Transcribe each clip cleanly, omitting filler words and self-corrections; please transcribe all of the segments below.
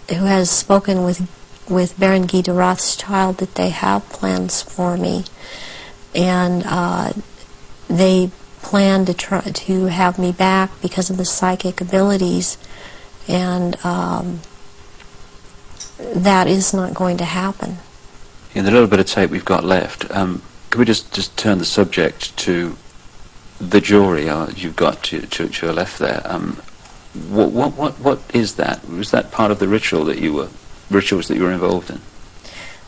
who has spoken with Baron Guy de Rothschild that they have plans for me, and they plan to try to have me back because of the psychic abilities, and that is not going to happen. In the little bit of tape we've got left, could we just turn the subject to the jewelry you've got to your left there? What is that? Was that part of the rituals that you were involved in?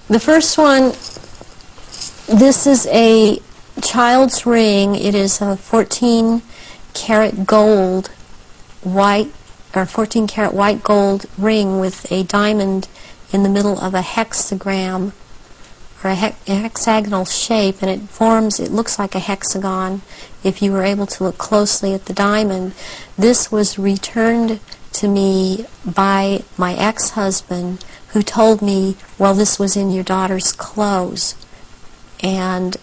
The first one, this is a child's ring. It is a 14-karat gold white, or 14-karat white gold ring with a diamond in the middle of a hexagram, or a hexagonal shape, and it looks like a hexagon if you were able to look closely at the diamond. This was returned to me by my ex-husband, who told me, well, this was in your daughter's clothes. And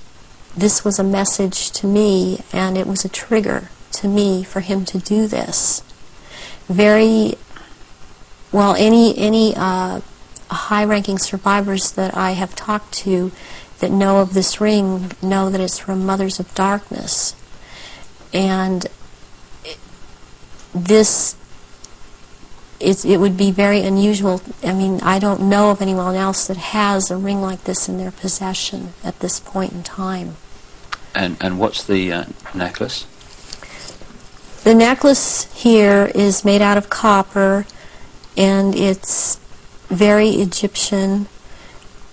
this was a message to me, and it was a trigger to me for him to do this. Very well, any high-ranking survivors that I have talked to that know of this ring know that it's from Mothers of Darkness. And it would be very unusual. I mean, I don't know of anyone else that has a ring like this in their possession at this point in time. And what's the necklace? The necklace here is made out of copper, and it's very Egyptian,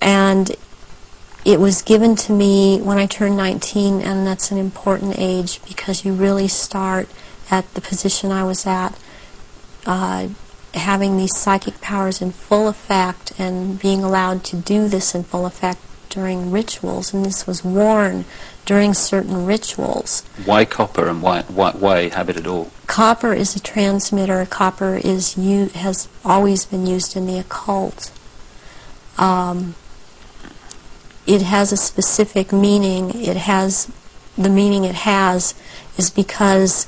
and it was given to me when I turned 19, and that's an important age because you really start at the position I was at, having these psychic powers in full effect and being allowed to do this in full effect during rituals, and this was worn during certain rituals. Why copper, and why have it at all? Copper is a transmitter. Copper has always been used in the occult. It has a specific meaning. The meaning it has is because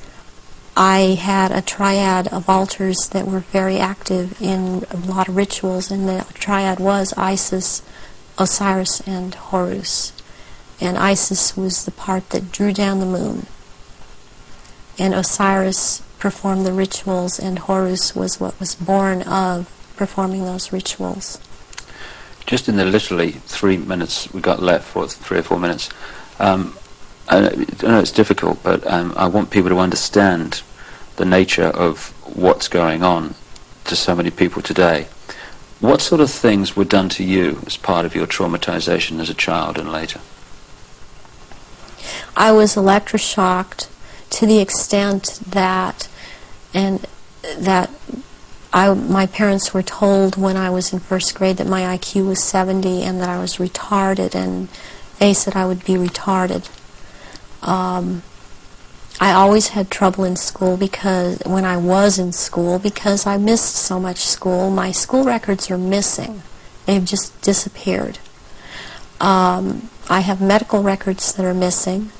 I had a triad of altars that were very active in a lot of rituals, and the triad was Isis, Osiris, and Horus. And Isis was the part that drew down the moon, and Osiris performed the rituals, and Horus was what was born of performing those rituals. Just in the literally 3 minutes we got left, or 3 or 4 minutes, I know it's difficult, but I want people to understand the nature of what's going on to so many people today. What sort of things were done to you as part of your traumatization as a child and later? I was electroshocked to the extent that, my parents were told when I was in first grade that my IQ was 70 and that I was retarded, and they said I would be retarded. I always had trouble in school when I was in school because I missed so much school. My school records are missing. They've just disappeared. I have medical records that are missing.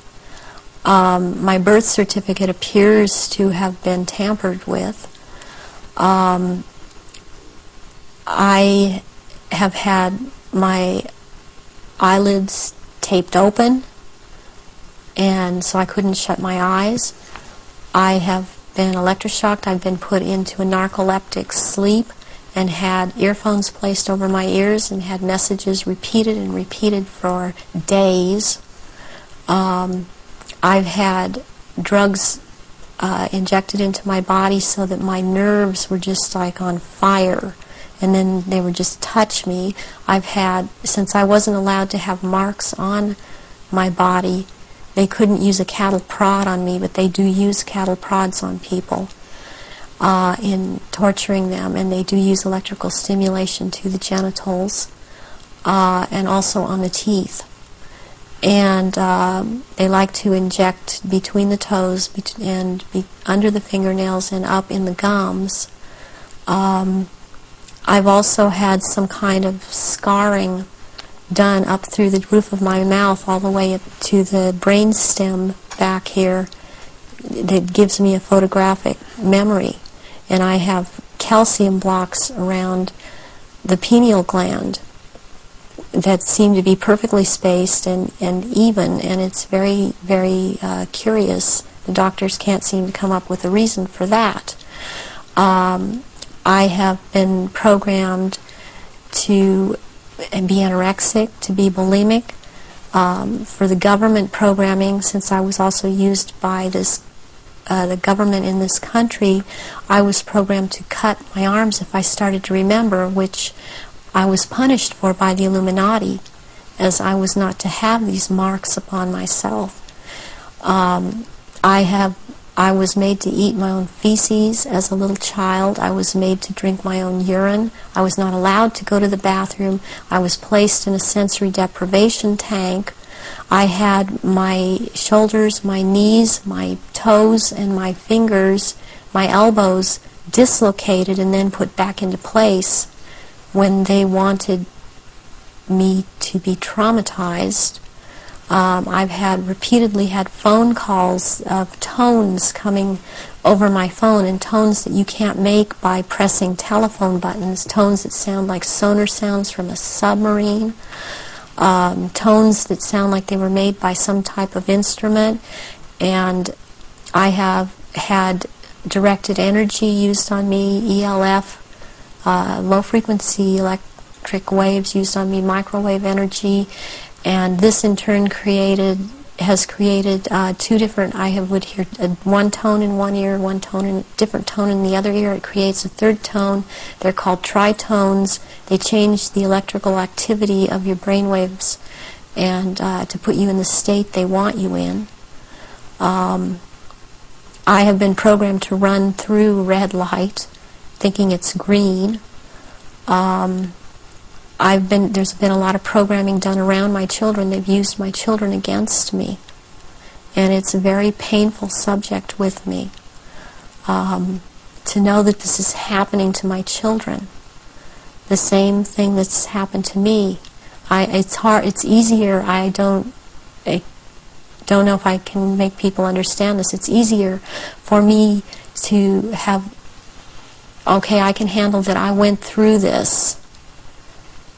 My birth certificate appears to have been tampered with. I have had my eyelids taped open, and so I couldn't shut my eyes. I have been electroshocked. I've been put into a narcoleptic sleep and had earphones placed over my ears and had messages repeated and repeated for days. I've had drugs injected into my body so that my nerves were just like on fire, and then they would just touch me. I've had, since I wasn't allowed to have marks on my body, they couldn't use a cattle prod on me, but they do use cattle prods on people in torturing them, and they do use electrical stimulation to the genitals and also on the teeth. And they like to inject between the toes and under the fingernails and up in the gums. I've also had some kind of scarring done up through the roof of my mouth all the way up to the brain stem back here that gives me a photographic memory. And I have calcium blocks around the pineal gland that seem to be perfectly spaced and even, and it's very, very curious. The doctors can't seem to come up with a reason for that. I have been programmed to be anorexic, to be bulimic. For the government programming, since I was also used by the government in this country, I was programmed to cut my arms if I started to remember, which I was punished for by the Illuminati, as I was not to have these marks upon myself. I was made to eat my own feces as a little child. I was made to drink my own urine. I was not allowed to go to the bathroom. I was placed in a sensory deprivation tank. I had my shoulders, my knees, my toes, and my fingers, my elbows dislocated and then put back into place when they wanted me to be traumatized. I've repeatedly had phone calls of tones coming over my phone, and tones that you can't make by pressing telephone buttons, tones that sound like sonar sounds from a submarine, tones that sound like they were made by some type of instrument. And I have had directed energy used on me, ELF, low frequency electric waves used on me, microwave energy. And this in turn has created two different, would hear one tone in one ear, one tone in different tone in the other ear. It creates a third tone. They're called tritones. They change the electrical activity of your brain waves and to put you in the state they want you in. I have been programmed to run through red light, thinking it's green. There's been a lot of programming done around my children. They've used my children against me. And it's a very painful subject with me. To know that this is happening to my children. The same thing that's happened to me. It's hard, it's easier, I don't know if I can make people understand this. It's easier for me to have, okay, I can handle that I went through this.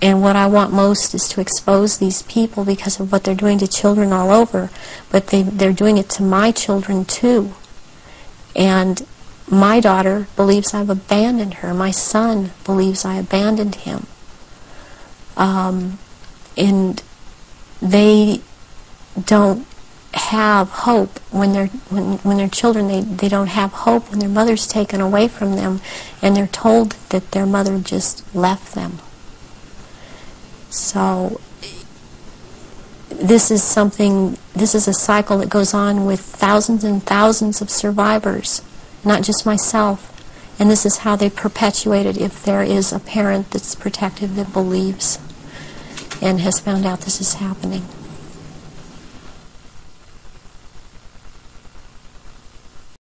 And what I want most is to expose these people because of what they're doing to children all over. But they're doing it to my children too. And my daughter believes I've abandoned her. My son believes I abandoned him. And they don't have hope when they're children. They don't have hope when their mother's taken away from them and they're told that their mother just left them. So this is a cycle that goes on with thousands and thousands of survivors, not just myself. And this is how they perpetuate it if there is a parent that's protective that believes and has found out this is happening.